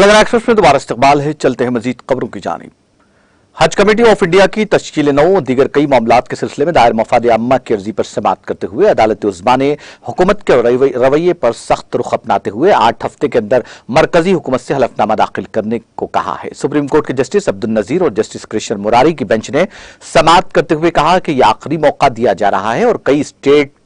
Telangana express में दोबारा इस्तकबाल है। चलते हैं मजीद खबरों की जानिब। हज कमेटी ऑफ इंडिया की तश्कील नौ और दीगर कई मामलात के सिलसिले में दायर मफाद आम्मा की अर्जी पर समाअत करते हुए अदालत उज़्मा ने हुकूमत के रवैये पर सख्त रुख अपनाते हुए 8 हफ्ते के अंदर मरकजी हुकूमत से हलफनामा दाखिल करने को कहा है। सुप्रीम कोर्ट के जस्टिस अब्दुल नजीर और जस्टिस कृष्ण मुरारी की बेंच ने समाअत करते हुए कहा कि यह आखिरी मौका दिया जा रहा है और कई स्टेट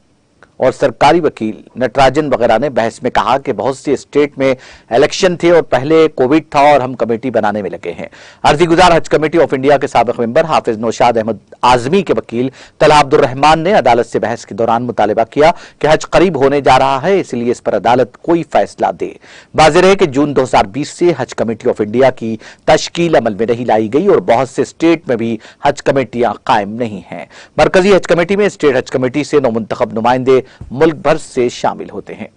और सरकारी वकील नटराजन वगैरह ने बहस में कहा कि बहुत सी स्टेट में इलेक्शन थे और पहले कोविड था और हम कमेटी बनाने में लगे हैं। अर्जी गुजार हज कमेटी ऑफ इंडिया के साबिक मेंबर हाफिज नौशाद अहमद आजमी के वकील तला अब्दुल रहमान ने अदालत से बहस के दौरान मुतालबा किया कि हज करीब होने जा रहा है, इसलिए इस पर अदालत कोई फैसला दे। वाज़ेह है कि जून 2020 से हज कमेटी ऑफ इंडिया की तश्कील अमल में नहीं लाई गई और बहुत से स्टेट में भी हज कमेटियां कायम नहीं हैं। मरकजी हज कमेटी में स्टेट हज कमेटी से नौमुंतखब नुमाइंदे मुल्क भर से शामिल होते हैं।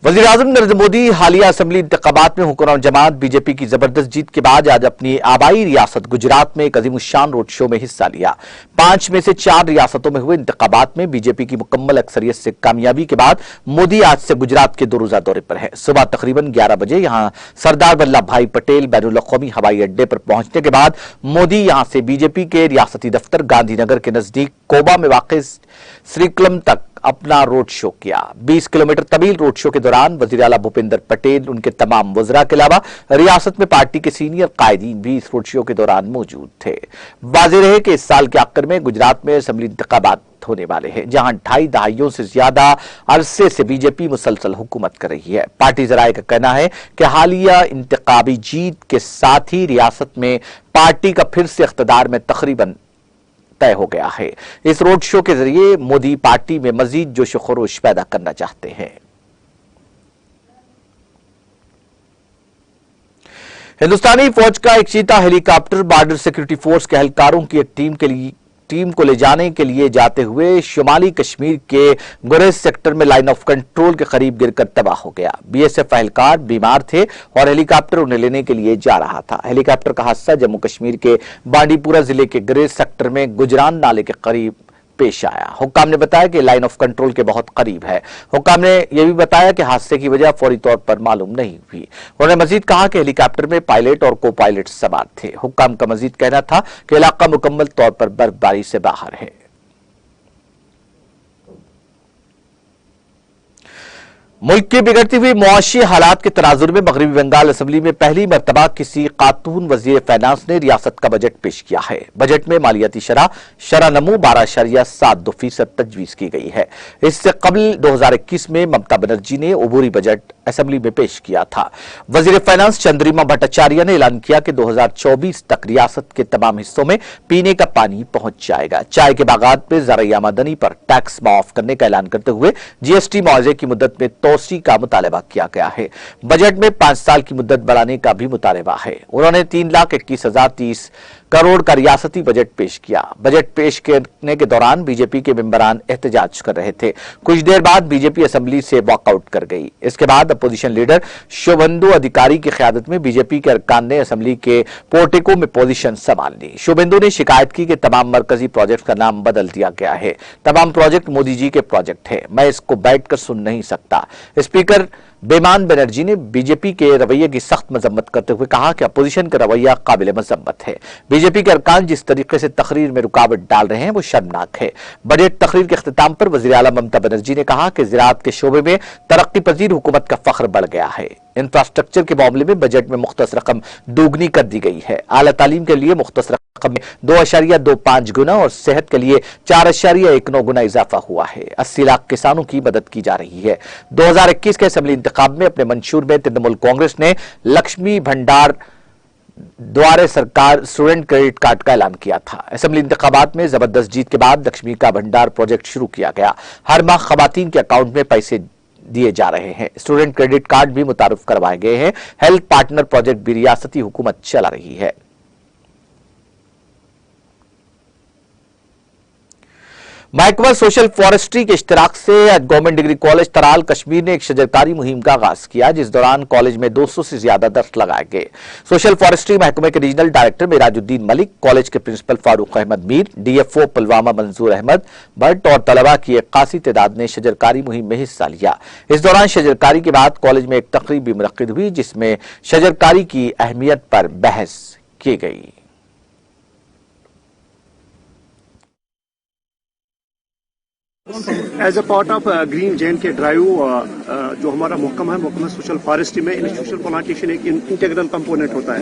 वज़ीर आज़म नरेंद्र मोदी हालिया असेंबली इंतखाबात में हुकूमत जमात बीजेपी की जबरदस्त जीत के बाद आज अपनी आबाई रियासत गुजरात में एक अज़ीमुश्शान रोड शो में हिस्सा लिया। 5 में से 4 रियासतों में हुए इंतखाबात में बीजेपी की मुकम्मल अक्सरियत से कामयाबी के बाद मोदी आज से गुजरात के 2 रोजा दौरे पर है। सुबह तकरीबन 11 बजे यहां सरदार वल्लभ भाई पटेल बैनुल अक़वामी हवाई अड्डे पर पहुंचने के बाद मोदी यहां से बीजेपी के रियासती दफ्तर गांधीनगर के नजदीक कोबा में वाक़ श्रीकुलम तक अपना रोड शो किया। 20 किलोमीटर तवील रोड शो के दौरान वज़ीर आला भूपेंद्र पटेल, उनके तमाम वज़रा के अलावा रियासत में पार्टी के सीनियर कायदीन भी इस रोड शो के दौरान मौजूद थे। वाज़ेह रहे कि इस साल के आखिर में गुजरात में असेंबली इंतखाबात होने वाले हैं, जहां 2.5 दहाइयों से ज्यादा अरसे से बीजेपी मुसलसल हुकूमत कर रही है। पार्टी जराए का कहना है कि हालिया इंतखाबी जीत के साथ ही रियासत में पार्टी का फिर से इख्तिदार में तकरीबन तय हो गया है। इस रोड शो के जरिए मोदी पार्टी में मजीद जोश खरोश पैदा करना चाहते हैं। हिंदुस्तानी फौज का एक Cheetah helicopter border security force के एहलकारों की एक टीम को ले जाने के लिए जाते हुए शुमाली कश्मीर के गुरेज सेक्टर में लाइन ऑफ कंट्रोल के करीब गिरकर तबाह हो गया। बीएसएफ एहलकार बीमार थे और हेलीकॉप्टर उन्हें लेने के लिए जा रहा था। हेलीकॉप्टर का हादसा जम्मू कश्मीर के बांडीपुरा जिले के गुरेज सेक्टर में गुजरान नाले के करीब पेश आया। हुक्काम ने बताया कि लाइन ऑफ कंट्रोल के बहुत करीब है। हुक्काम ने यह भी बताया कि हादसे की वजह फौरी तौर पर मालूम नहीं हुई। उन्होंने मजीद कहा कि हेलीकॉप्टर में पायलट और को पायलट सवार थे। हुक्काम का मजीद कहना था कि इलाका मुकम्मल तौर पर बर्फबारी से बाहर है। मुल्क की बिगड़ती हुई मुआशी हालात के तनाजुर में मगरबी बंगाल असेंबली में पहली मरतबा किसी खातून वज़ीर फाइनेंस ने रियासत का बजट पेश किया है। बजट में मालियाती शरह नमू 12.72% तजवीज की गई है। इससे कबल 2021 में ममता बनर्जी ने अबूरी बजट असेंबली में पेश किया था। वज़ीर फाइनेंस चंद्रिमा भट्टाचार्य ने ऐलान किया कि 2024 तक रियासत के तमाम हिस्सों में पीने का पानी पहुंच जाएगा। चाय के बागात में ज़राई आमदनी पर टैक्स माफ करने का ऐलान करते हुए जीएसटी मुआवजे की मुद्दत में तोसी का मुतालबा किया गया है। बजट में 5 साल की मुद्दत बढ़ाने का भी मुतालबा है। उन्होंने 3,21,030 करोड़ का रियासती बजट पेश किया। बजट पेश करने के दौरान बीजेपी के मेंबरान एहतजाज कर रहे थे। कुछ देर बाद बीजेपी असेंबली से वॉकआउट कर गई। इसके बाद अपोजिशन लीडर शुभेंदु अधिकारी की क़यादत में बीजेपी के अरकान ने असेंबली के पोर्टिको में पोजीशन संभाल ली। शुभेंदु ने शिकायत की कि तमाम मरकजी प्रोजेक्ट का नाम बदल दिया गया है। तमाम प्रोजेक्ट मोदी जी के प्रोजेक्ट है, मैं इसको बैठकर सुन नहीं सकता। स्पीकर बेमान बनर्जी ने बीजेपी के रवैये की सख्त मजम्मत करते हुए कहा कि अपोजिशन का रवैया काबिल मजम्मत है। बीजेपी के अरकान जिस तरीके से तकरीर में रुकावट डाल रहे हैं वो शर्मनाक है। बजट तकरीर के अख्तिताम पर वज़ीर आला ममता बनर्जी ने कहा कि ज़राअत के शोबे में तरक्की पजीर हुकूमत का फख्र बढ़ गया है। इंफ्रास्ट्रक्चर के मामले में बजट में मुख्तस रकम दोगुनी कर दी गई है। आला तालीम के लिए मुख्तस रकम में 2.25 गुना और सेहत के लिए 4.19 गुना इजाफा हुआ है। 80 लाख किसानों की मदद की जा रही है। 2021 के असेंबली इंतखाब में अपने मंशूर में तृणमूल कांग्रेस ने लक्ष्मी भंडार द्वारे सरकार स्टूडेंट क्रेडिट कार्ड का ऐलान किया था। असेंबली इंतखाबात में जबरदस्त जीत के बाद लक्ष्मी का भंडार प्रोजेक्ट शुरू किया गया। हर माह खवातीन के अकाउंट में पैसे दिए जा रहे हैं। स्टूडेंट क्रेडिट कार्ड भी मुतारुफ करवाए गए हैं। हेल्थ पार्टनर प्रोजेक्ट भी रियासती हुकूमत चला रही है। महकमा सोशल फॉरेस्ट्री के इश्तिराक से गवर्नमेंट डिग्री कॉलेज तराल कश्मीर ने एक शजरकारी मुहिम का आगाज किया, जिस दौरान कॉलेज में 200 से ज्यादा दर्स लगाए गए। सोशल फॉरेस्ट्री महकमे के regional director Merajuddin Malik, college के प्रिंसिपल फारूक अहमद मीर, डीएफओ पुलवामा मंजूर अहमद भट्ट और तलबा की एक खासी तादाद ने शजरकारी मुहिम में हिस्सा लिया। इस दौरान शजरकारी के बाद कॉलेज में एक तकरीब भी मुनक्किद हुई, जिसमें शजरकारी की अहमियत पर बहस की गई। As a part of green जैन के ड्राइव जो हमारा महकमा है, महकमा सोशल फॉरेस्ट्री में इंस्टीट्यूशनल प्लांटेशन एक इंटीग्रल कंपोनेंट होता है।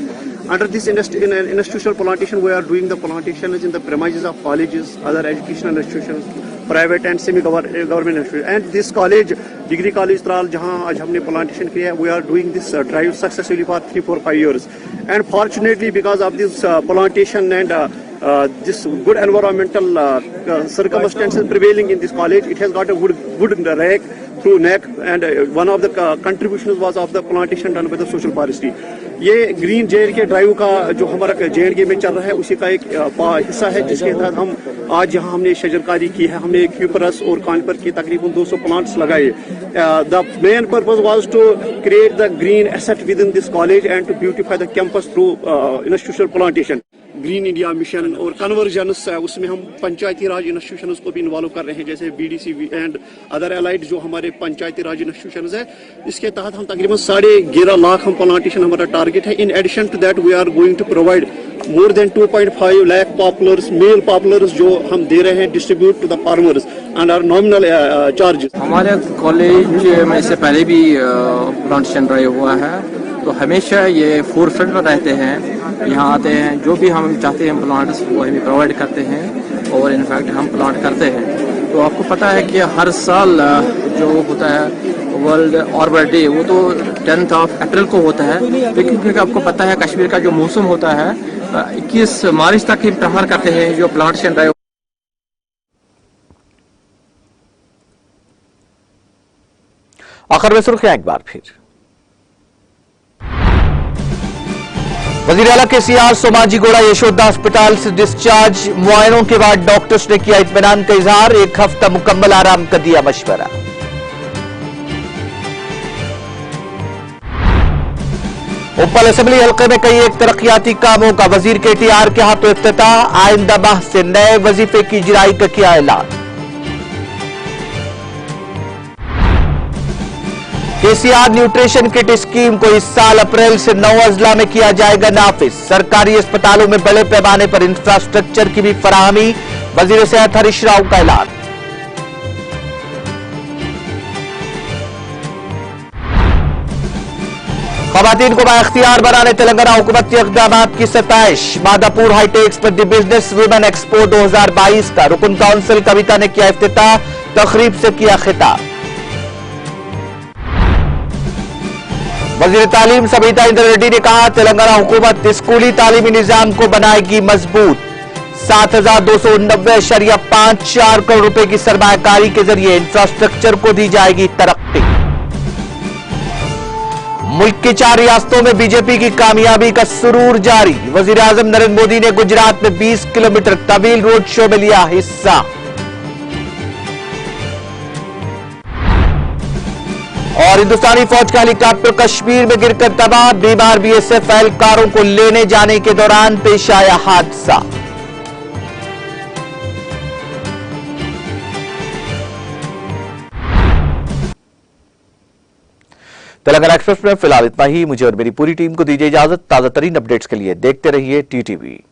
Under this institutional plantation we are doing the plantation in the premises of colleges, other educational institutions, private and semi government institution and this college degree college Tral जहां आज हमने plantation किया है। We are doing this drive successfully for 3-4-5 years and fortunately because of this plantation and this good environmental circumstances prevailing in this college, it has got a wood rack through neck and one of the contributions was of the plantation done by the social forestry. ये green jail के drive का जो हमारा JNK में चल रहा है उसी का एक हिस्सा है, जिसके तहत हम आज यहाँ हमने शजरकारी की है। हमने क्यूपरस और कानपर की तकरीबन 200 प्लांट्स लगाए। The main purpose was to create the green asset with in this college and to beautify the campus through institutional plantation. Green India mission और कन्वर्जेंस उसमें हम पंचायती राज इंस्टीट्यूशंस को भी इन्वॉल्व कर रहे हैं, जैसे BDC एंड अदर एलाइड जो हमारे पंचायती राज इंस्टीट्यूशंस है। इसके तहत हम तकरीबन 11.5 लाख हम प्लांटेशन हमारा टारगेट है। In addition to that we are going to provide more than 2.5 lakh poplars, male poplars जो हम दे रहे हैं distribute to the farmers and are nominal charges. हमारे कॉलेज में इससे पहले भी प्लांटेशन ड्राइव हुआ है, तो हमेशा ये फोरफ्रंट में रहते हैं। यहाँ आते हैं, जो भी हम चाहते हैं प्लांट्स वो हमें प्रोवाइड करते हैं और इनफैक्ट हम प्लांट करते हैं। तो आपको पता है कि हर साल जो होता है वर्ल्ड आर्बर डे, वो तो 10 अप्रैल को होता है, लेकिन क्योंकि आपको पता है कश्मीर का जो मौसम होता है 21 मार्च तक ही प्रहार करते हैं जो प्लांटेशन ड्राइव। आखिर में सुर्खियां एक बार फिर। वजीर आला KCR सोमाजीगोड़ा यशोदा अस्पताल से डिस्चार्ज, मुआयनों के बाद डॉक्टर्स ने किया इत्मीनान का इजहार, 1 हफ्ता मुकम्मल आराम का दिया मशवरा। उपल असेंबली हल्के में कई एक तरक्याती कामों का वजीर KTR के हाथों इफ्तिताह, आइंदा माह से नए वजीफे की इजराई का किया ऐलान। KCR न्यूट्रिशन किट स्कीम को इस साल अप्रैल से 9 अजला में किया जाएगा नाफिज। सरकारी अस्पतालों में बड़े पैमाने पर इंफ्रास्ट्रक्चर की भी फराहमी, वजीर सेहत हरीश राव का ऐलान। खवातीन को बाइख्तियार बनाने तेलंगाना हुकूमत के इक़दामात की सताइश, मादापुर हाईटेक्स पर द बिजनेस वुमेन एक्सपो 2022 का रुकन काउंसिल कविता ने किया इफ्तिताह, तकरीब से किया खिताब। वजीर तालीम सबिता इंद्र रेड्डी ने कहा, तेलंगाना हुकूमत स्कूली तालीमी निजाम को बनाएगी मजबूत। 7,290.54 करोड़ रुपए की सरमायाकारी के जरिए इंफ्रास्ट्रक्चर को दी जाएगी तरक्की। मुल्क की 4 रियासतों में बीजेपी की कामयाबी का सुरूर जारी, वजीर आजम नरेंद्र मोदी ने गुजरात में 20 किलोमीटर तवील रोड शो में लिया हिस्सा। और हिंदुस्तानी फौज का हेलीकॉप्टर कश्मीर में गिरकर तबाह, बीमार BSF एहलकारों को लेने जाने के दौरान पेश आया हादसा। तेलंगाना एक्सप्रेस में फिलहाल इतना ही। मुझे और मेरी पूरी टीम को दीजिए इजाजत। ताजा तरीन अपडेट्स के लिए देखते रहिए TTV।